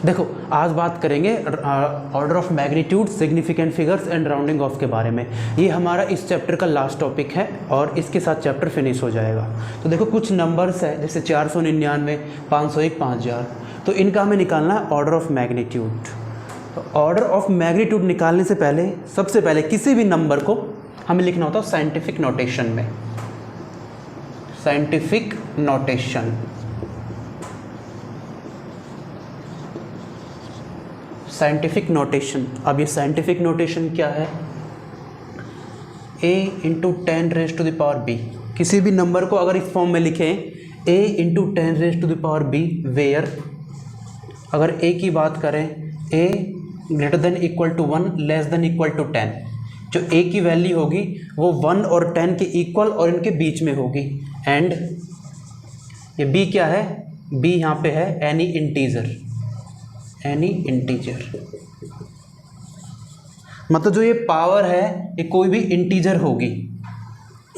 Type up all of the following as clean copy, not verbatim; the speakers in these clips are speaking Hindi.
देखो आज बात करेंगे order of magnitude, significant figures and rounding off के बारे में। ये हमारा इस चैप्टर का लास्ट टॉपिक है और इसके साथ चैप्टर फिनिश हो जाएगा। तो देखो कुछ नंबर्स है जैसे 499, 501, 5000, तो इनका हमें निकालना है ऑर्डर ऑफ मैग्नीट्यूड। तो ऑर्डर ऑफ मैग्नीट्यूड निकालने से पहले सबसे पहले किसी भी नंबर को हमें लिखना होता है साइंटिफिक नोटेशन में। Scientific notation, scientific notation. अब ये साइंटिफिक नोटेशन क्या है? a इंटू 10⁻⁵ किसी भी नंबर को अगर इस फॉर्म में लिखें a इंटू 10⁻⁵ वेयर, अगर a की बात करें a greater than equal to 1 less than equal to 10, जो a की वैल्यू होगी वो 1 और 10 के इक्वल और इनके बीच में होगी। एंड ये b क्या है? b यहाँ पे है एनी इंटीजर, एनी इंटीजर मतलब जो ये पावर है ये कोई भी इंटीजर होगी।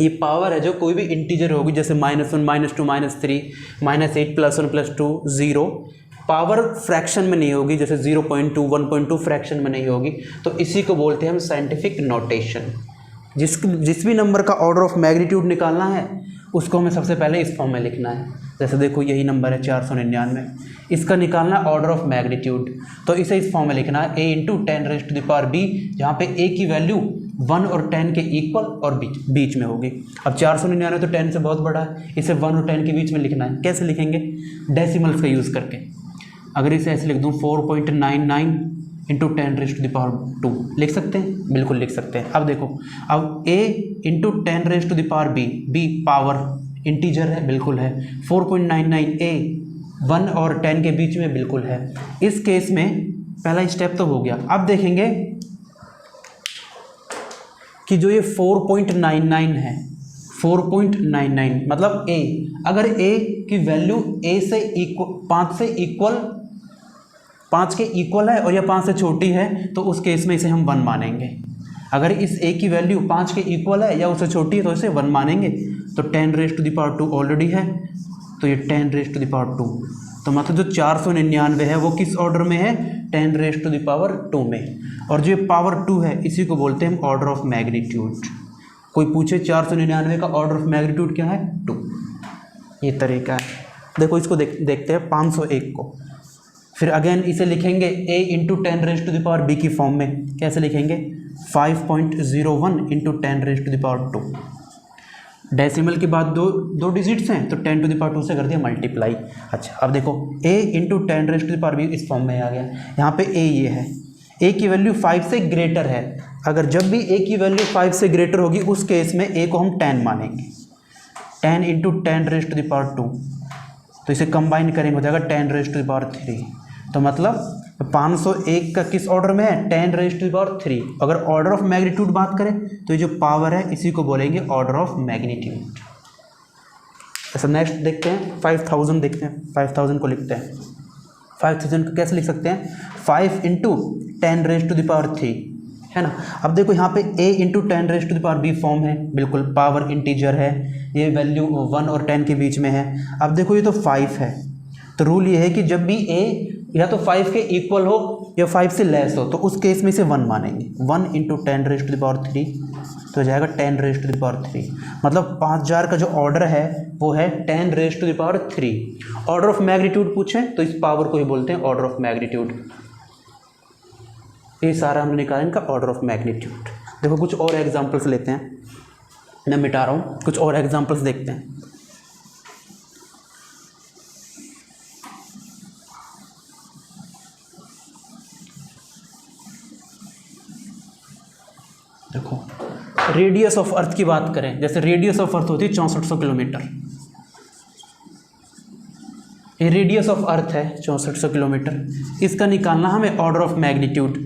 ये पावर है जो कोई भी इंटीजर होगी, जैसे -1, -2, -3, -8 +1 +2 0। पावर फ्रैक्शन में नहीं होगी, जैसे 0.2, 1.2 फ्रैक्शन में नहीं होगी। तो इसी को बोलते हैं हम साइंटिफिक नोटेशन। जिस भी नंबर का ऑर्डर ऑफ मैग्नीट्यूड निकालना है उसको हमें सबसे पहले इस फॉर्म में लिखना है। जैसे देखो यही नंबर है 499, इसका निकालना ऑर्डर ऑफ मैग्नीट्यूड, तो इसे इस फॉर्म में लिखना है a इंटू 10⁻⁵, जहाँ पे a की वैल्यू 1 और 10 के इक्वल और बीच में होगी। अब 499 तो 10 से बहुत बड़ा है, इसे 1 और 10 के बीच में लिखना है। कैसे लिखेंगे? डेसिमल्स का यूज़ करके। अगर इसे ऐसे लिख दूँ 4.99 इंटू 10⁻², लिख सकते हैं? बिल्कुल लिख सकते हैं। अब देखो, अब a into 10⁻⁵, b power integer है, बिल्कुल है। 4.99 a 1 और 10 के बीच में बिल्कुल है। इस केस में पहला स्टेप तो हो गया। अब देखेंगे कि जो ये 4.99 है, 4.99 मतलब a, अगर a की वैल्यू a से इक्वल 5 से इक्वल 5 के इक्वल है और या 5 से छोटी है तो उस केस में इसे हम 1 मानेंगे। अगर इस a की वैल्यू 5 के इक्वल है या उससे छोटी है तो इसे 1 मानेंगे। तो 10⁻² ऑलरेडी है, तो ये 10⁻²। तो मतलब जो 499 है वो किस ऑर्डर में है? 10⁻² में। और जो पावर 2 है इसी को बोलते हैं हम ऑर्डर ऑफ मैग्नीट्यूड। कोई पूछे 499 का ऑर्डर ऑफ मैग्नीट्यूड क्या है? 2। ये तरीका है। देखो इसको देखते हैं 501 को। फिर अगेन इसे लिखेंगे a इंटू 10⁻⁵ की फॉर्म में। कैसे लिखेंगे? 5.01 इंटू 10⁻²। डेसिमल के बाद दो डिजिट्स हैं तो 10⁻² से कर दिया मल्टीप्लाई। अच्छा, अब देखो a इंटू 10⁻⁵ इस फॉर्म में आ गया। यहाँ पे a ये है, a की वैल्यू 5 से ग्रेटर है। अगर जब भी a की वैल्यू 5 से ग्रेटर होगी उस केस में a को हम 10 मानेंगे। 10 इंटू 10⁻², तो इसे कंबाइन करेंगे हो जाएगा 10⁻3। तो मतलब 501 का किस ऑर्डर में है? 10⁻3। अगर ऑर्डर ऑफ मैग्नीट्यूड बात करें तो ये जो पावर है इसी को बोलेंगे ऑर्डर ऑफ मैग्नीट्यूड। ऐसा नेक्स्ट देखते हैं 5000 देखते हैं। 5000 को लिखते हैं। 5000 को कैसे लिख सकते हैं? 5 इंटू 10⁻3 है ना। अब देखो यहाँ पे a इंटू 10⁻⁵ फॉर्म है, बिल्कुल पावर इंटीजर है, ये वैल्यू 1 और 10 के बीच में है। अब देखो ये तो 5 है, तो रूल ये है कि जब भी a या तो 5 के इक्वल हो या 5 से लेस हो तो उस केस में इसे 1 मानेंगे। 1 इंटू 10⁻3 तो हो जाएगा 10⁻3। मतलब 5000 का जो ऑर्डर है वो है 10⁻3। ऑर्डर ऑफ मैग्नीट्यूड पूछें तो इस पावर को ही बोलते हैं ऑर्डर ऑफ मैग्नीट्यूड। ये सारा हमने निकाला इनका ऑर्डर ऑफ मैग्नीट्यूड। देखो कुछ और एग्जांपल्स लेते हैं, मैं मिटा रहा हूँ, कुछ और एग्जांपल्स देखते हैं। देखो रेडियस ऑफ अर्थ की बात करें, जैसे रेडियस ऑफ अर्थ होती है 6400 किलोमीटर। ये रेडियस ऑफ अर्थ है 6400 किलोमीटर। इसका निकालना हमें order of magnitude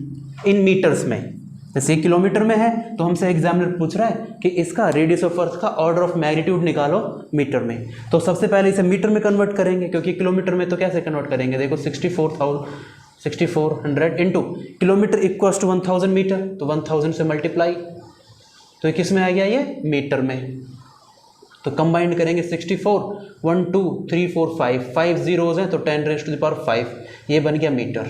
in metres में। जैसे किलोमीटर में है तो हमसे एग्जामिनर पूछ रहा है कि इसका रेडियस ऑफ अर्थ का ऑर्डर ऑफ मैग्नीट्यूड निकालो मीटर में। तो सबसे पहले इसे मीटर में कन्वर्ट करेंगे, क्योंकि किलोमीटर में तो कैसे कन्वर्ट करेंगे? देखो 6400 into kilometre equals to 1000 metre, तो 1000 से मल्टीप्लाई, तो ये किस में आ गया? ये मीटर में। तो कंबाइंड करेंगे 64, 1 2 3 4 5 जीरोज हैं तो 10⁵5 ये बन गया मीटर।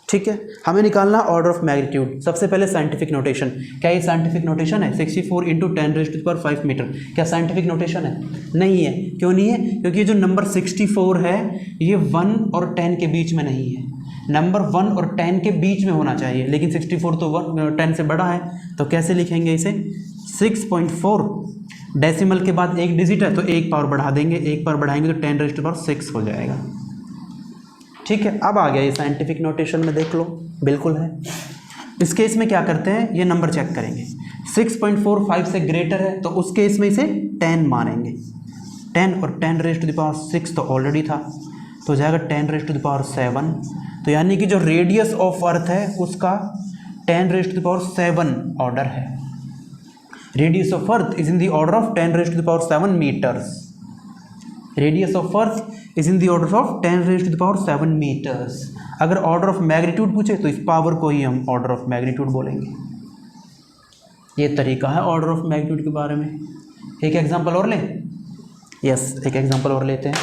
ठीक है, हमें निकालना ऑर्डर ऑफ मैग्नीट्यूड। सबसे पहले साइंटिफिक नोटेशन, क्या ये साइंटिफिक नोटेशन है? 64 इंटू 10⁵5 मीटर, क्या साइंटिफिक नोटेशन है? नहीं है। क्यों नहीं है? क्योंकि ये जो नंबर 64 है ये 1 और 10 के बीच में नहीं है। नंबर 1 और 10 के बीच में होना चाहिए, लेकिन 64 तो 10 से बड़ा है। तो कैसे लिखेंगे इसे? 6.4 डेसिमल के बाद एक डिजिट है तो एक पावर बढ़ा देंगे, एक पावर बढ़ाएंगे तो 10⁶ हो जाएगा। ठीक है, अब आ गया ये साइंटिफिक नोटेशन में, देख लो, बिल्कुल है। इस केस में क्या करते हैं, ये नंबर चेक करेंगे। 6.45 से ग्रेटर है तो उस केस में इसे 10 मानेंगे। 10 और 10⁶ तो ऑलरेडी था, तो हो जाएगा 10�7। तो यानी कि जो रेडियस ऑफ अर्थ है उसका 10�7 ऑर्डर है। Radius of earth is in the order of 10�7 metres. Radius of earth is in the order of 10�7 metres. अगर ऑर्डर ऑफ मैग्नीट्यूड पूछे तो इस पावर को ही हम ऑर्डर ऑफ मैग्नीट्यूड बोलेंगे। ये तरीका है ऑर्डर ऑफ मैग्नीट्यूड के बारे में। एक एग्जांपल और लें? यस, एक एग्जांपल और लेते हैं।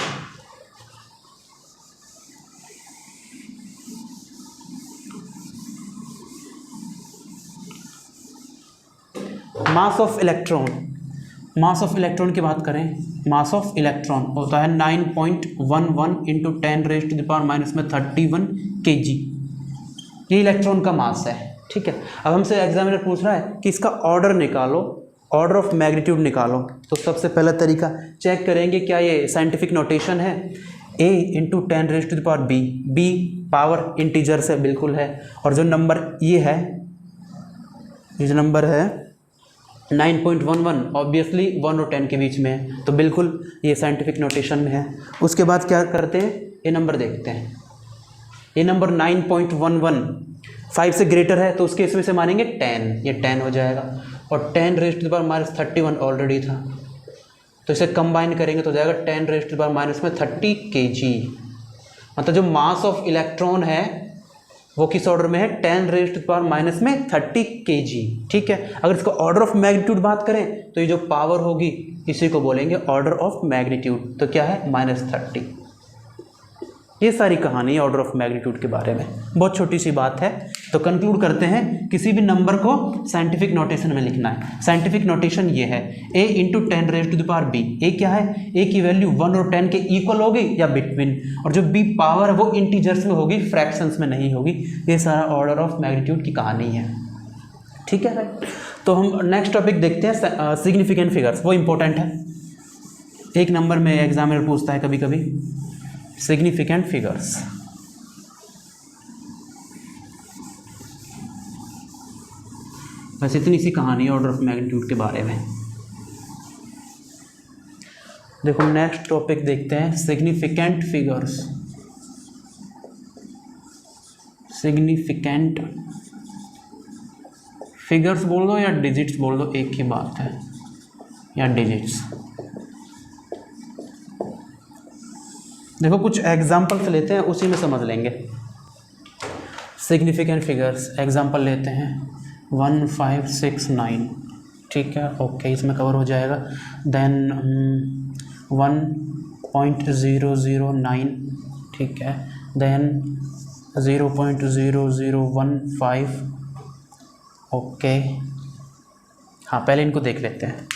Mass of electron, mass of electron की बात करें, मास ऑफ इलेक्ट्रॉन होता है 9.11 इंटू 10⁻⁻31 kg। ये इलेक्ट्रॉन का मास है। ठीक है, अब हमसे एग्जामिनर पूछ रहा है कि इसका ऑर्डर निकालो, ऑर्डर ऑफ मैग्नीट्यूड निकालो। तो सबसे पहला तरीका चेक करेंगे क्या ये साइंटिफिक नोटेशन है। a into 10⁻b, b power integer से बिल्कुल है, और जो नंबर ये है, ये जो नंबर है 9.11 ऑब्वियसली 1 और 10 के बीच में है, तो बिल्कुल ये साइंटिफिक नोटेशन में है। उसके बाद क्या करते हैं, ये नंबर देखते हैं। ये नंबर 9.11 5 से ग्रेटर है तो उसके इसमें से मानेंगे 10, ये 10 हो जाएगा, और 10⁻31 ऑलरेडी था, तो इसे कंबाइन करेंगे तो हो जाएगा 10⁻30 kg। मतलब जो मास ऑफ इलेक्ट्रॉन है वो किस ऑर्डर में है? 10⁻30 kg। ठीक है, अगर इसका ऑर्डर ऑफ मैग्नीट्यूड बात करें तो ये जो पावर होगी इसी को बोलेंगे ऑर्डर ऑफ मैग्नीट्यूड। तो क्या है? -30। ये सारी कहानी है ऑर्डर ऑफ मैग्नीट्यूड के बारे में, बहुत छोटी सी बात है। तो कंक्लूड करते हैं, किसी भी नंबर को साइंटिफिक नोटेशन में लिखना है। साइंटिफिक नोटेशन ये है, a इंटू 10⁻b। ए क्या है? a की वैल्यू 1 और 10 के इक्वल होगी या बिटवीन, और जो b पावर है वो इंटीजर्स में होगी, फ्रैक्शंस में नहीं होगी। ये सारा ऑर्डर ऑफ मैग्नीट्यूड की कहानी है। ठीक है, तो हम नेक्स्ट टॉपिक देखते हैं, सिग्निफिकेंट फिगर्स। वो इंपॉर्टेंट है, एक नंबर में एग्जामिनर पूछता है कभी कभी, सिग्निफिकेंट फिगर्स। बस इतनी सी कहानी है ऑर्डर ऑफ मैग्नीट्यूड के बारे में। देखो नेक्स्ट टॉपिक देखते हैं, सिग्निफिकेंट फिगर्स। सिग्निफिकेंट फिगर्स बोल दो या डिजिट्स बोल दो, एक ही बात है, या डिजिट्स। देखो कुछ एग्जाम्पल्स लेते हैं, उसी में समझ लेंगे। सिग्निफिकेंट फिगर्स एग्जाम्पल लेते हैं 1569। ठीक है, ओके, इसमें कवर हो जाएगा। देन 1.009। ठीक है, देन 0.0015। ओके, हाँ पहले इनको देख लेते हैं।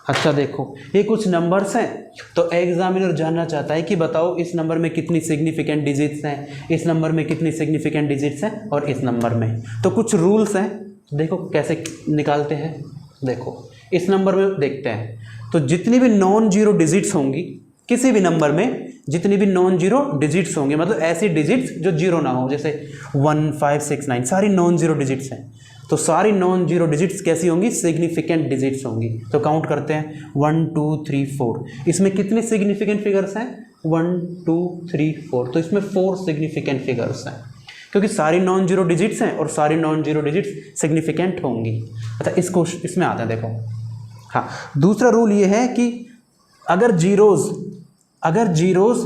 अच्छा देखो, ये कुछ नंबर्स हैं, तो एग्जामिनर जानना चाहता है कि बताओ इस नंबर में कितनी सिग्निफिकेंट डिजिट्स हैं, इस नंबर में कितनी सिग्निफिकेंट डिजिट्स हैं, और इस नंबर में। तो कुछ रूल्स हैं, देखो कैसे निकालते हैं। देखो इस नंबर में देखते हैं, तो जितनी भी नॉन जीरो डिजिट्स होंगी किसी भी नंबर में, जितनी भी नॉन जीरो डिजिट्स होंगे, मतलब ऐसी डिजिट्स जो जीरो ना हो, जैसे 1 5 6 9 सारी नॉन जीरो डिजिट्स हैं, तो सारी नॉन जीरो डिजिट्स कैसी होंगी? सिग्निफिकेंट डिजिट्स होंगी। तो काउंट करते हैं 1 2 3 4। इसमें कितने सिग्निफिकेंट फिगर्स हैं? 1 2 3 4। तो इसमें 4 सिग्निफिकेंट फिगर्स हैं, क्योंकि सारी नॉन जीरो डिजिट्स हैं और सारी नॉन जीरो डिजिट्स सिग्निफिकेंट होंगी। अच्छा इसमें आते हैं, देखो। हाँ, दूसरा रूल ये है कि अगर जीरोज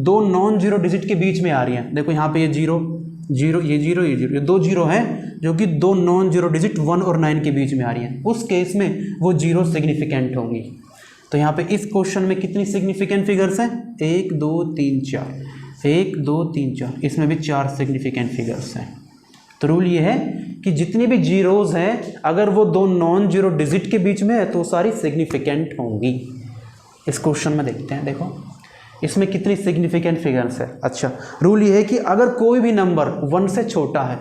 दो नॉन जीरो डिजिट के बीच में आ रही हैं, देखो यहाँ पे ये जीरो, ये दो जीरो हैं जो कि दो नॉन जीरो डिजिट 1 और 9 के बीच में आ रही हैं, उस केस में वो जीरो सिग्निफिकेंट होंगी। तो यहाँ पे इस क्वेश्चन में कितनी सिग्निफिकेंट फिगर्स हैं? 1 2 3 4, 1 2 3 4, इसमें भी 4 सिग्निफिकेंट फिगर्स हैं। तो रूल ये है कि जितनी भी जीरोज हैं अगर वो दो नॉन जीरो डिजिट के बीच में है तो सारी सिग्निफिकेंट होंगी। इस क्वेश्चन में देखते हैं, देखो इसमें कितनी सिग्निफिकेंट फिगर्स है। अच्छा, रूल ये है कि अगर कोई भी नंबर 1 से छोटा है,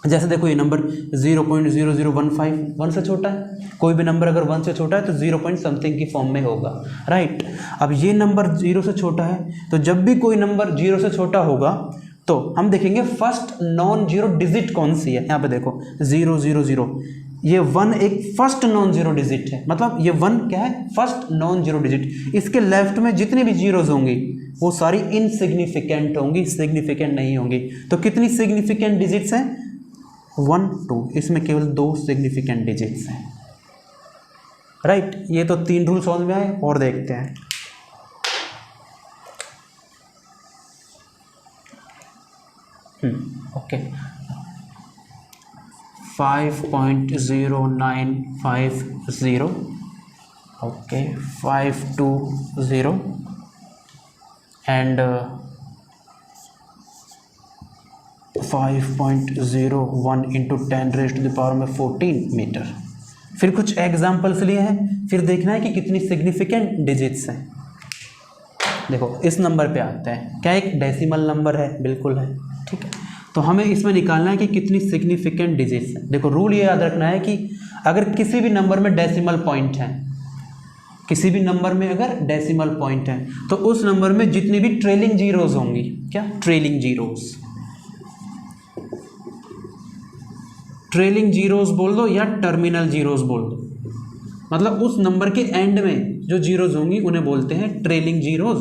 जैसे देखो ये नंबर 0.0015 1 से छोटा है, कोई भी नंबर अगर 1 से छोटा है तो 0 पॉइंट समथिंग की फॉर्म में होगा, राइट। अब ये नंबर 0 से छोटा है, तो जब भी कोई नंबर 0 से छोटा होगा तो हम देखेंगे फर्स्ट नॉन जीरो डिजिट कौन सी है। यहाँ पे देखो 0 0 0, ये 1 एक फर्स्ट नॉन जीरो डिजिट है, मतलब ये 1 क्या है? First non zero digit. इसके लेफ्ट में जितनी भी जीरोज होंगी वो सारी इनसिग्निफिकेंट होंगी, सिग्निफिकेंट नहीं होंगी। तो कितनी सिग्निफिकेंट डिजिट्स हैं? 1 2, इसमें केवल 2 सिग्निफिकेंट डिजिट्स हैं, राइट। ये तो 3 रूल समझ में आए, और देखते हैं। Okay 5.0950, okay 520 and 5.01 into 10⁻⁴ metre. फिर कुछ एग्जाम्पल्स लिए हैं, फिर देखना है कि कितनी सिग्निफिकेंट डिजिट्स हैं। देखो इस नंबर पे आते हैं, क्या एक डेसिमल नंबर है? बिल्कुल है, ठीक है। तो हमें इसमें निकालना है कि कितनी सिग्निफिकेंट डिजिट्स हैं। देखो रूल ये याद रखना है कि अगर किसी भी नंबर में डेसिमल पॉइंट है, किसी भी नंबर में अगर डेसिमल पॉइंट है तो उस नंबर में जितनी भी ट्रेलिंग जीरोज होंगी, क्या ट्रेलिंग जीरोज, ट्रेलिंग जीरोज बोल दो या टर्मिनल जीरोज बोल दो, मतलब उस नंबर के एंड में जो जीरोज होंगी उन्हें बोलते हैं ट्रेलिंग जीरोज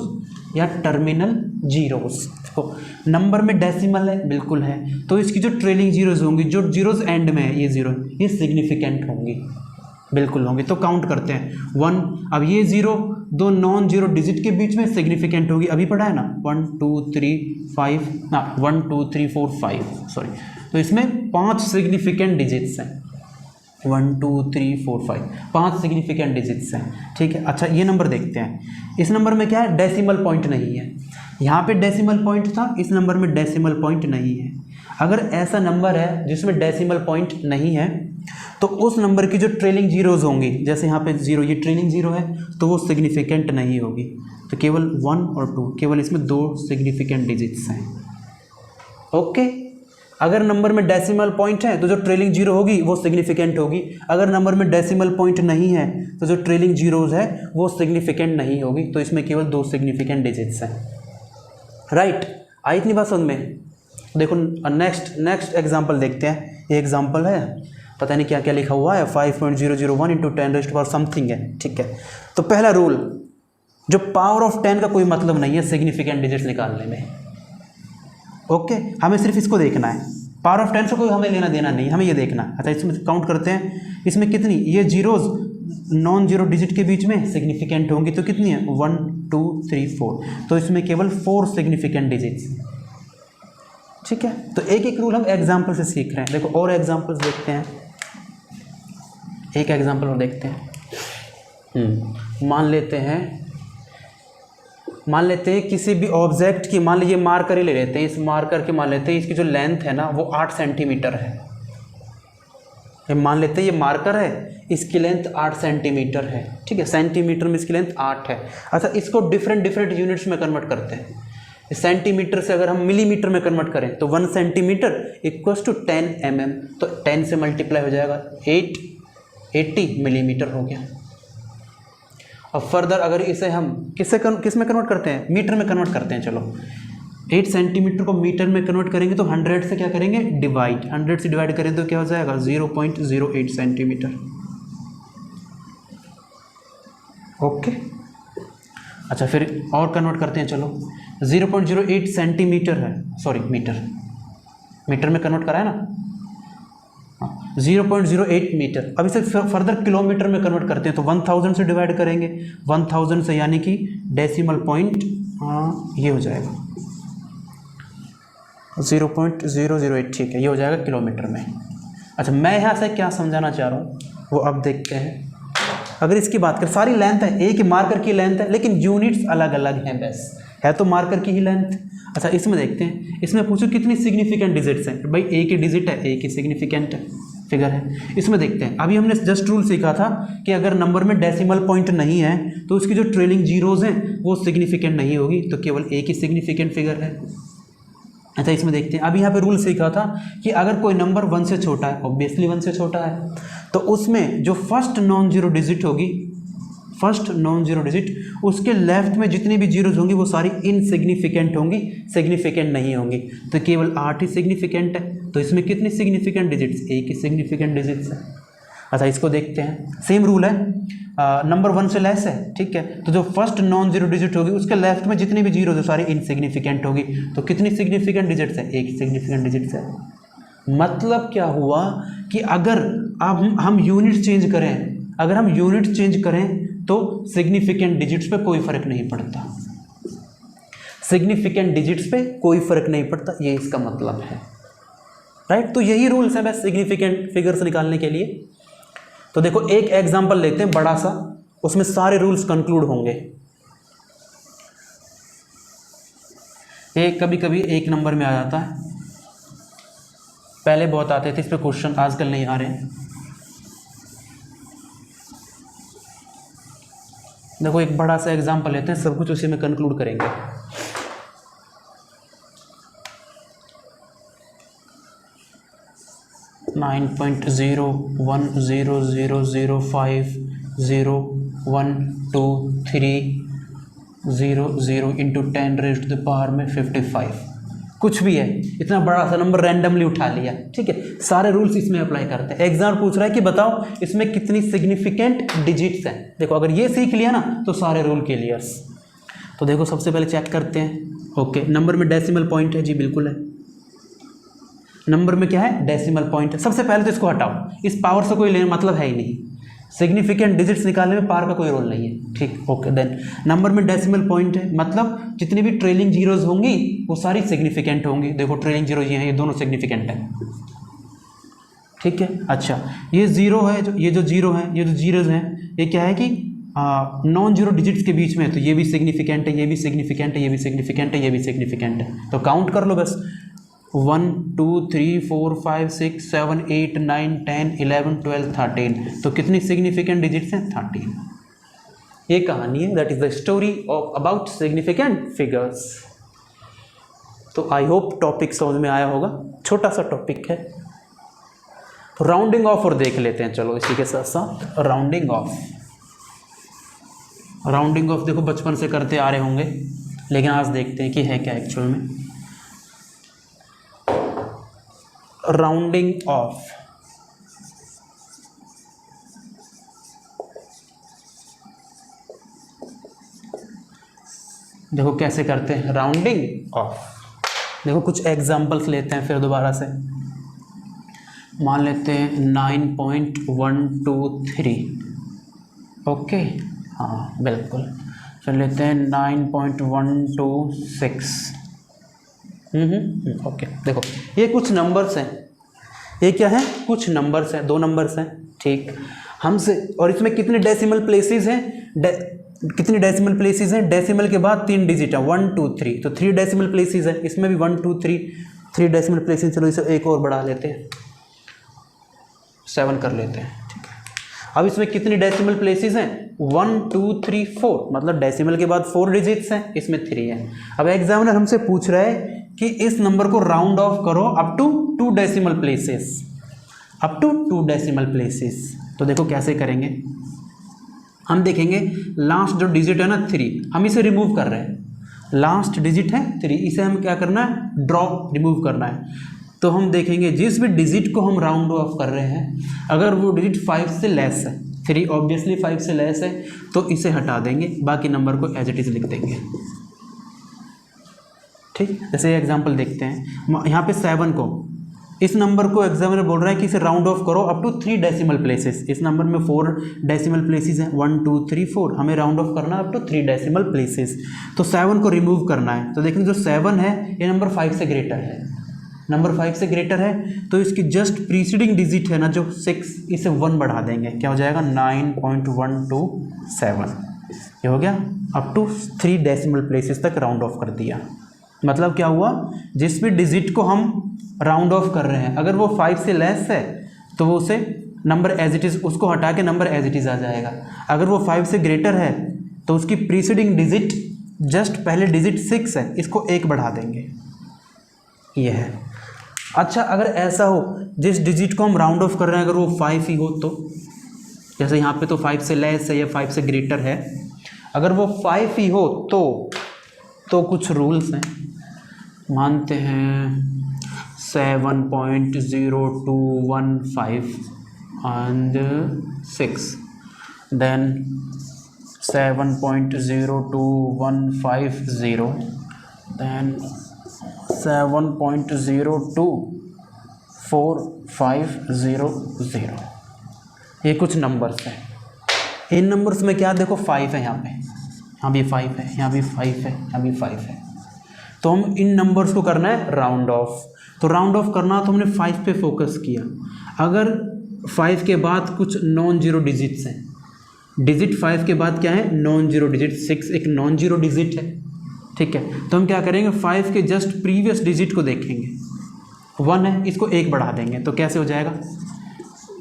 या टर्मिनल जीरोज। देखो नंबर में डेसिमल है, बिल्कुल है, तो इसकी जो ट्रेलिंग जीरोज होंगी, जो जीरोज एंड में है, ये जीरो, ये सिग्निफिकेंट होंगी, बिल्कुल होंगी। तो काउंट करते हैं 1, अब ये 0 दो नॉन जीरो डिजिट के बीच में सिग्निफिकेंट होगी, अभी पढ़ा है ना, 1 2 3 5, ना 1 2 3 4 5, सॉरी। तो इसमें 5 सिग्निफिकेंट डिजिट्स हैं, 1 2 3 4 5, 5 सिग्निफिकेंट डिजिट्स हैं, ठीक है। अच्छा ये नंबर देखते हैं, इस नंबर में क्या है? डेसिमल पॉइंट नहीं है। यहाँ पे डेसिमल पॉइंट था, इस नंबर में डेसिमल पॉइंट नहीं है। अगर ऐसा नंबर है जिसमें डेसिमल पॉइंट नहीं है तो उस नंबर की जो ट्रेलिंग जीरोज होंगी, जैसे यहाँ पे 0, ये ट्रेलिंग जीरो है, तो वो सिग्निफिकेंट नहीं होगी। तो केवल 1 और 2, केवल इसमें 2 सिग्निफिकेंट डिजिट्स हैं, ओके। अगर नंबर में डेसिमल पॉइंट है तो जो ट्रेलिंग जीरो होगी वो सिग्निफिकेंट होगी। अगर नंबर में डेसिमल पॉइंट नहीं है तो जो ट्रेलिंग जीरोज है वो सिग्निफिकेंट नहीं होगी। तो इसमें केवल 2 सिग्निफिकेंट डिजिट्स हैं, राइट। आई इतनी बात समझ में? देखो नेक्स्ट एग्जांपल देखते हैं। ये एग्जांपल है, पता नहीं क्या क्या लिखा हुआ है, 5.001 इंटू 10⁻⁴ समथिंग है, ठीक है। तो पहला रूल, जो पावर ऑफ 10 का कोई मतलब नहीं है सिग्निफिकेंट डिजिट्स निकालने में, ओके। हमें सिर्फ इसको देखना है, पावर ऑफ 10 से कोई हमें लेना देना नहीं, हमें ये देखना है। अच्छा इसमें काउंट करते हैं, इसमें कितनी ये जीरोज नॉन जीरो डिजिट के बीच में सिग्निफिकेंट होंगी, तो कितनी है? 1 2 3 4, तो इसमें केवल 4 सिग्निफिकेंट डिजिट्स, ठीक है। तो एक एक रूल हम एग्जाम्पल से सीख रहे हैं। देखो और एग्जाम्पल्स देखते हैं, एक एग्जाम्पल और देखते हैं। मान लेते हैं किसी भी ऑब्जेक्ट की, मान लीजिए मार्कर ही ले लेते हैं, इस मार्कर के मान लेते हैं इसकी जो लेंथ है ना वो 8 सेंटीमीटर है। मान लेते हैं ये मार्कर है, इसकी लेंथ 8 सेंटीमीटर है, ठीक है। सेंटीमीटर में इसकी लेंथ 8 है। अच्छा इसको डिफरेंट यूनिट्स में कन्वर्ट करते हैं। सेंटीमीटर से अगर हम मिलीमीटर में कन्वर्ट करें तो 1 सेंटीमीटर इक्वल्स टू 10 mm, तो 10 से मल्टीप्लाई हो जाएगा 80 मिलीमीटर हो गया। अब फर्दर अगर इसे हम किस में कन्वर्ट करते हैं? मीटर में कन्वर्ट करते हैं। चलो 8 सेंटीमीटर को मीटर में कन्वर्ट करेंगे तो 100 से क्या करेंगे? डिवाइड, 100 से डिवाइड करें तो क्या हो जाएगा? 0.08 सेंटीमीटर, ओके। अच्छा फिर और कन्वर्ट करते हैं, चलो 0.08 सेंटीमीटर है, सॉरी मीटर में कन्वर्ट करा है ना, 0.08 मीटर। अब इसे फर्दर किलोमीटर में कन्वर्ट करते हैं तो 1000 से डिवाइड करेंगे, 1000 से, यानी कि डेसिमल पॉइंट ये हो जाएगा 0.008, ठीक है, ये हो जाएगा किलोमीटर में। अच्छा मैं यहाँ से क्या समझाना चाह रहा हूँ वो अब देखते हैं। अगर इसकी बात करें, सारी लेंथ है, एक ही मार्कर की लेंथ है, लेकिन यूनिट्स अलग अलग हैं, बस है तो मार्कर की ही लेंथ। अच्छा इसमें देखते हैं, इसमें पूछो कितनी सिग्निफिकेंट डिजिट्स हैं, भाई एक ही डिजिट है, एक ही सिग्निफिकेंट फिगर है। इसमें देखते हैं, अभी हमने जस्ट रूल सीखा था कि अगर नंबर में डेसिमल पॉइंट नहीं है तो उसकी जो ट्रेलिंग जीरोज हैं वो सिग्निफिकेंट नहीं होगी, तो केवल एक ही सिग्निफिकेंट फिगर है। अच्छा इसमें देखते हैं, अभी यहाँ पे रूल सीखा था कि अगर कोई नंबर 1 से छोटा है, ऑब्वियसली 1 से छोटा है, तो उसमें जो फर्स्ट नॉन जीरो डिजिट होगी, फर्स्ट नॉन जीरो डिजिट, उसके लेफ्ट में जितनी भी जीरोज होंगी वो सारी इनसिग्निफिकेंट होंगी, सिग्निफिकेंट नहीं होंगी, तो केवल 8 ही सिग्निफिकेंट है। तो इसमें कितनी सिग्निफिकेंट डिजिट्स, एक ही सिग्निफिकेंट डिजिट्स है। अच्छा इसको देखते हैं, सेम रूल है, नंबर 1 से लेस है, ठीक है, तो जो फर्स्ट नॉन जीरो डिजिट होगी उसके लेफ्ट में जितनी भी जीरो है सारी इनसिग्निफिकेंट होगी, तो कितनी सिग्निफिकेंट डिजिट्स है, एक सिग्निफिकेंट डिजिट्स है। मतलब क्या हुआ कि अगर अब हम यूनिट चेंज करें, अगर हम यूनिट चेंज करें तो सिग्निफिकेंट डिजिट्स पे कोई फर्क नहीं पड़ता, सिग्निफिकेंट डिजिट्स पे कोई फर्क नहीं पड़ता, ये इसका मतलब है, राइट। तो यही रूल्स हैं बस सिग्निफिकेंट फिगर्स निकालने के लिए। तो देखो एक एग्जांपल लेते हैं बड़ा सा, उसमें सारे रूल्स कंक्लूड होंगे। एक कभी कभी एक नंबर में आ जाता है, पहले बहुत आते थे इस पे क्वेश्चन, आजकल नहीं आ रहे हैं। देखो एक बड़ा सा एग्जांपल लेते हैं, सब कुछ उसी में कंक्लूड करेंगे। नाइन 9.0100005012300 इंटू 10⁻⁴ में 55, कुछ भी है, इतना बड़ा सा नंबर रैंडमली उठा लिया, ठीक है। सारे रूल्स इसमें अप्लाई करते हैं। एग्जाम पूछ रहा है कि बताओ इसमें कितनी सिग्निफिकेंट डिजिट्स हैं। देखो अगर ये सीख लिया ना तो सारे रूल क्लियर्स। तो देखो सबसे पहले चेक करते हैं, ओके नंबर में डेसिमल पॉइंट है, जी बिल्कुल है, नंबर में क्या है, डेसिमल पॉइंट है। सबसे पहले तो इसको हटाओ, इस पावर से कोई लेना मतलब है ही नहीं, सिग्निफिकेंट डिजिट्स निकालने में पावर का कोई रोल नहीं है, ठीक, ओके। देन नंबर में डेसिमल पॉइंट है, मतलब जितनी भी ट्रेलिंग जीरोज होंगी वो सारी सिग्निफिकेंट होंगी। देखो ट्रेलिंग जीरो ये हैं, ये दोनों सिग्निफिकेंट है, ठीक है। अच्छा ये जीरो है, ये जो जीरो है, ये जो जीरोज हैं, ये क्या है कि नॉन जीरो डिजिट्स के बीच में है, तो ये भी सिग्निफिकेंट है, ये भी सिग्निफिकेंट है, ये भी सिग्निफिकेंट है, ये भी सिग्निफिकेंट है। तो काउंट कर लो बस, 1 2 3 4 5 6 7 8 9 10 11 12 13, तो कितनी सिग्निफिकेंट डिजिट्स हैं, 13। ये कहानी है, that is the story of about significant figures. तो आई होप टॉपिक समझ में आया होगा, छोटा सा टॉपिक है। राउंडिंग ऑफ और देख लेते हैं, चलो इसी के साथ साथ राउंडिंग ऑफ। राउंडिंग ऑफ देखो बचपन से करते आ रहे होंगे, लेकिन आज देखते हैं कि है क्या एक्चुअल में राउंडिंग ऑफ। देखो कैसे करते हैं राउंडिंग ऑफ। देखो कुछ एग्जांपल्स लेते हैं फिर दोबारा से। मान लेते हैं 9.123, ओके, हाँ बिल्कुल। फिर लेते हैं 9.126, ओके। देखो ये कुछ नंबर्स हैं, ये क्या है, कुछ नंबर्स हैं, 2 नंबर्स हैं, ठीक। हमसे, और इसमें कितने डेसिमल प्लेसेस हैं, कितनी डेसिमल प्लेसेस हैं, डेसिमल के बाद 3 डिजिट है, 1 2 3, तो 3 डेसिमल प्लेसेस है, इसमें भी 1 2 3 डेसिमल प्लेसेस। चलो इसे एक और बढ़ा लेते हैं, 7 कर लेते हैं, ठीक है। अब इसमें कितनी डेसिमल प्लेसेस हैं, 1 2 3 4, मतलब डेसिमल के बाद 4 डिजिट्स हैं, इसमें 3 है। अब एग्जामिनर हमसे पूछ रहा है कि इस नंबर को राउंड ऑफ करो up to 2 decimal places, up to 2 decimal places. तो देखो कैसे करेंगे, हम देखेंगे लास्ट जो डिजिट है ना 3, हम इसे रिमूव कर रहे हैं, लास्ट डिजिट है 3, इसे हम क्या करना है, ड्रॉप, रिमूव करना है। तो हम देखेंगे जिस भी डिजिट को हम राउंड ऑफ कर रहे हैं, अगर वो डिजिट 5 से लेस है, 3 ऑब्वियसली 5 से लेस है, तो इसे हटा देंगे, बाकी नंबर को एज इट इज़ लिख देंगे, ठीक। जैसे एग्जांपल देखते हैं, यहाँ पे 7 को, इस नंबर को एग्जामिनर बोल रहा है कि इसे राउंड ऑफ करो अप टू 3 डेसिमल प्लेसेस। इस नंबर में 4 डेसिमल प्लेसेस हैं, 1 2 3 4, हमें राउंड ऑफ करना है अप टू 3 डेसिमल प्लेसेस। तो 7 को रिमूव करना है, तो देखिए जो 7 है ये नंबर 5 से ग्रेटर है, नंबर 5 से ग्रेटर है तो इसकी जस्ट प्रीसीडिंग डिजिट है ना जो 6, इसे 1 बढ़ा देंगे, क्या हो जाएगा 9.127। ये हो गया, अप टू 3 डेसिमल प्लेसेस तक राउंड ऑफ कर दिया। मतलब क्या हुआ, जिस भी डिजिट को हम राउंड ऑफ कर रहे हैं अगर वो 5 से लेस है तो वो उसे नंबर एज इट इज़, उसको हटा के नंबर एज इट इज़ आ जाएगा। अगर वो 5 से ग्रेटर है तो उसकी प्रीसीडिंग डिजिट जस्ट पहले डिजिट 6 है, इसको 1 बढ़ा देंगे, ये है। अच्छा, अगर ऐसा हो जिस डिजिट को हम राउंड ऑफ कर रहे हैं अगर वो 5 ही हो, तो जैसे यहाँ पे तो 5 से लेस है या 5 से ग्रेटर है, अगर वो 5 ही हो तो कुछ रूल्स हैं, मानते हैं 7.0215 and 6, then 7.02150, then 7.02450, ये कुछ नंबर्स हैं। इन नंबर्स में क्या देखो 5 है, यहाँ पे, यहाँ भी 5 है, यहाँ भी 5 है, यहाँ भी 5 है, तो हम इन नंबर्स को करना है राउंड ऑफ। तो राउंड ऑफ करना तो हमने 5 पे फोकस किया। अगर 5 के बाद कुछ नॉन जीरो डिजिट्स हैं, डिजिट 5 के बाद क्या है, नॉन जीरो डिजिट, 6 एक नॉन जीरो डिजिट है, ठीक है। तो हम क्या करेंगे, 5 के जस्ट प्रीवियस डिजिट को देखेंगे, 1 है, इसको 1 बढ़ा देंगे, तो कैसे हो जाएगा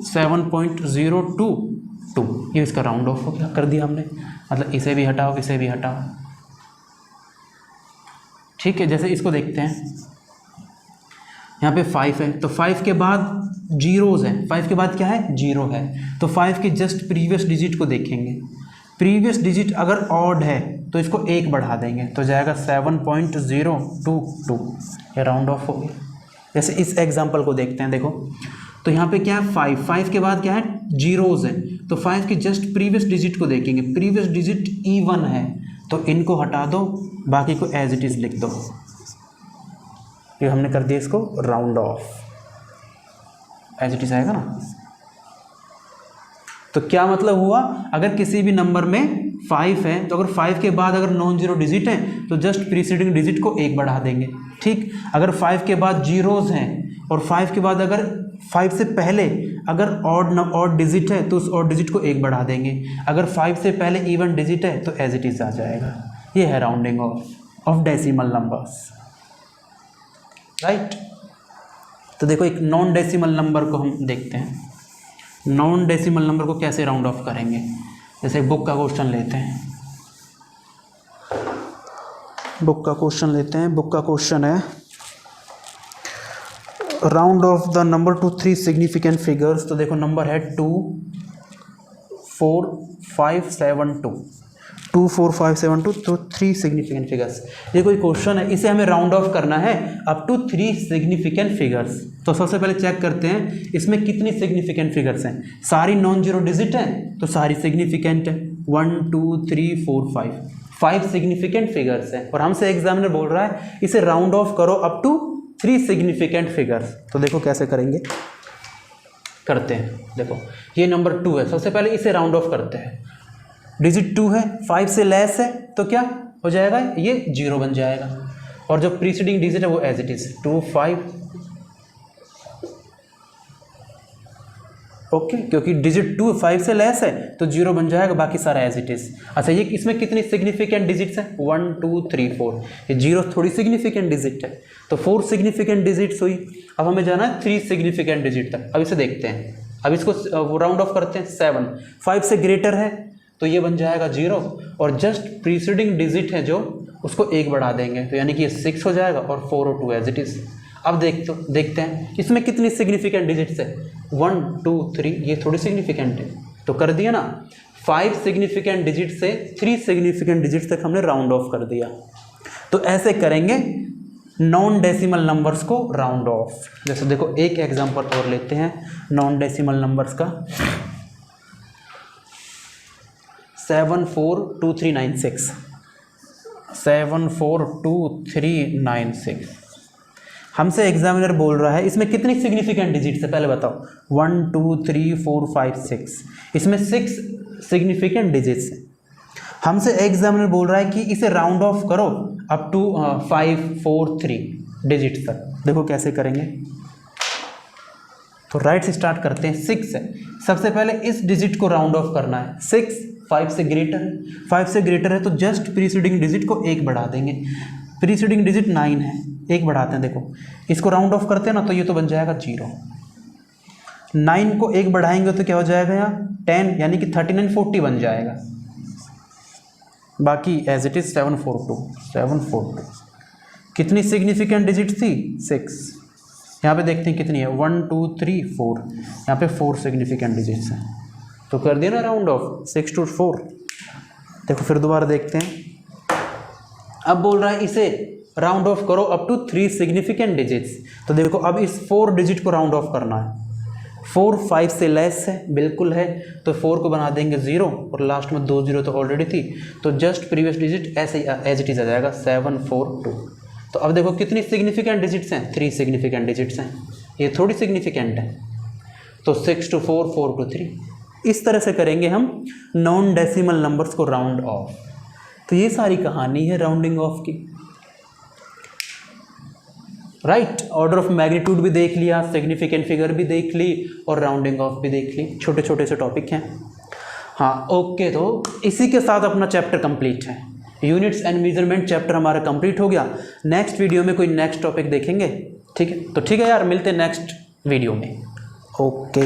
7.022, ये इसका राउंड ऑफ हो गया, कर दिया हमने। मतलब इसे भी हटाओ, इसे भी हटाओ, ठीक है। जैसे इसको देखते हैं, यहाँ पे 5 है तो 5 के बाद जीरोज़ हैं, 5 के बाद क्या है, 0 है, तो 5 के जस्ट प्रीवियस डिजिट को देखेंगे, प्रीवियस डिजिट अगर ऑड है तो इसको 1 बढ़ा देंगे, तो जाएगा 7.022, ये राउंड ऑफ हो गया। जैसे इस एग्जांपल को देखते हैं, देखो तो यहाँ पे क्या है, 5 के बाद क्या है, जीरोज़ है, तो 5 के जस्ट प्रीवियस डिजिट को देखेंगे, प्रीवियस डिजिट E1 है, तो इनको हटा दो, बाकी को एज इट इज़ लिख दो, ये हमने कर दिया इसको round off, as it is आएगा ना। तो क्या मतलब हुआ, अगर किसी भी नंबर में 5 है तो अगर 5 के बाद अगर नॉन जीरो डिजिट है तो जस्ट प्रीसीडिंग डिजिट को 1 बढ़ा देंगे, ठीक। अगर 5 के बाद जीरोज़ हैं और 5 के बाद अगर 5 से पहले अगर ऑड डिजिट है तो उस ऑड डिजिट को 1 बढ़ा देंगे, अगर 5 से पहले इवन डिजिट है तो एज इट इज़ आ जाएगा। ये है rounding off decimal numbers, right. तो देखो एक नॉन डेसिमल नंबर को हम देखते हैं, नॉन डेसिमल नंबर को कैसे राउंड ऑफ करेंगे। जैसे बुक का क्वेश्चन लेते हैं, बुक का क्वेश्चन है round of the number two 3 significant figures. तो देखो नंबर है 24572, 24572, तो 3 सिग्निफिकेंट फिगर्स। ये कोई क्वेश्चन है, इसे हमें राउंड ऑफ करना है अप टू 3 सिग्निफिकेंट फिगर्स। तो सबसे पहले चेक करते हैं इसमें कितनी सिग्निफिकेंट फिगर्स हैं। सारी नॉन जीरो डिजिट हैं तो सारी सिग्निफिकेंट है, 1 2 3 4 5 सिग्निफिकेंट फिगर्स हैं, और हमसे एग्जामिनर बोल रहा है इसे राउंड ऑफ करो अप टू 3 सिग्निफिकेंट फिगर्स। तो देखो कैसे करेंगे, करते हैं। देखो ये नंबर 2 है, सबसे पहले इसे राउंड ऑफ करते हैं, डिजिट 2 है, 5 से लेस है तो क्या हो जाएगा, ये 0 बन जाएगा, और जो प्रीसीडिंग डिजिट है वो एज इट इज 2 5, ओके, क्योंकि डिजिट 2 5 से लेस है तो 0 बन जाएगा, बाकी सारा एज इट इज। अच्छा ये इसमें कितनी सिग्निफिकेंट डिजिट्स हैं, 1 2 3 4, ये 0 थोड़ी सिग्निफिकेंट डिजिट है, तो 4 सिग्निफिकेंट डिजिट्स हुई। अब हमें जाना है 3 सिग्निफिकेंट डिजिट तक। अब इसे देखते हैं, अब इसको राउंड ऑफ करते हैं, 7 5 से ग्रेटर है तो ये बन जाएगा 0, और जस्ट प्रीसीडिंग डिजिट है जो उसको 1 बढ़ा देंगे, तो यानी कि ये 6 हो जाएगा, और 4 और 2 एज इट इज़। अब देखते हैं इसमें कितनी सिग्निफिकेंट डिजिट्स है, 1 2 3, ये थोड़ी सिग्निफिकेंट है, तो कर दिया ना। 5 सिग्निफिकेंट डिजिट से 3 सिग्निफिकेंट डिजिट तक हमने राउंड ऑफ कर दिया। तो ऐसे करेंगे नॉन डेसिमल नंबर्स को राउंड ऑफ। जैसे देखो एक एग्जांपल और लेते हैं नॉन डेसिमल नंबर्स का, 742396, 742396। हमसे एग्जामिनर बोल रहा है इसमें कितनी सिग्निफिकेंट डिजिट्स है, पहले बताओ। 1 2 3 4 5 6, इसमें 6 सिग्निफिकेंट डिजिट्स हैं। हमसे एग्जामिनर बोल रहा है कि इसे राउंड ऑफ करो अप टू 5 4 3, डिजिट तक। देखो कैसे करेंगे, तो राइट से स्टार्ट करते हैं। 6 है, सबसे पहले इस डिजिट को राउंड ऑफ करना है। 6 5 से ग्रेटर है, 5 से ग्रेटर है तो जस्ट प्रीसीडिंग डिजिट को 1 बढ़ा देंगे। प्रीसीडिंग डिजिट 9 है, 1 बढ़ाते हैं। देखो इसको राउंड ऑफ करते हैं ना, तो ये तो बन जाएगा 0। 9 को 1 बढ़ाएंगे तो क्या हो जाएगा यहाँ 10, यानी कि 39 40 बन जाएगा। बाकी एज इट इज 742 कितनी सिग्निफिकेंट डिजिट थी 6। यहाँ पे देखते हैं कितनी है 1 2 3 4, यहाँ पे 4 सिग्निफिकेंट डिजिट्स हैं, तो कर दिया ना राउंड ऑफ 6 to 4। देखो फिर दोबारा देखते हैं, अब बोल रहा है इसे राउंड ऑफ करो अप टू 3 सिग्निफिकेंट डिजिट्स। तो देखो अब इस 4 डिजिट को राउंड ऑफ करना है। 4 5 से लेस है, बिल्कुल है, तो 4 को बना देंगे 0 और लास्ट में 2 0 तो ऑलरेडी थी, तो जस्ट प्रीवियस डिजिट ऐसे एज इट इज आ जाएगा 742। तो अब देखो कितनी सिग्निफिकेंट डिजिट्स हैं, 3 सिग्निफिकेंट डिजिट्स हैं, ये थोड़ी सिग्निफिकेंट है। तो 6 to 4 4 to 3, इस तरह से करेंगे हम नॉन डेसिमल नंबर्स को राउंड ऑफ। तो ये सारी कहानी है राउंडिंग ऑफ की। राइट, ऑर्डर ऑफ मैग्नीट्यूड भी देख लिया, सिग्निफिकेंट फिगर भी देख ली और राउंडिंग ऑफ भी देख ली, छोटे छोटे से टॉपिक हैं। हाँ ओके, तो इसी के साथ अपना चैप्टर कंप्लीट है। यूनिट्स एंड मेजरमेंट चैप्टर हमारा कंप्लीट हो गया। नेक्स्ट वीडियो में कोई नेक्स्ट टॉपिक देखेंगे, ठीक है? तो ठीक है यार, मिलते हैं नेक्स्ट वीडियो में। ओके।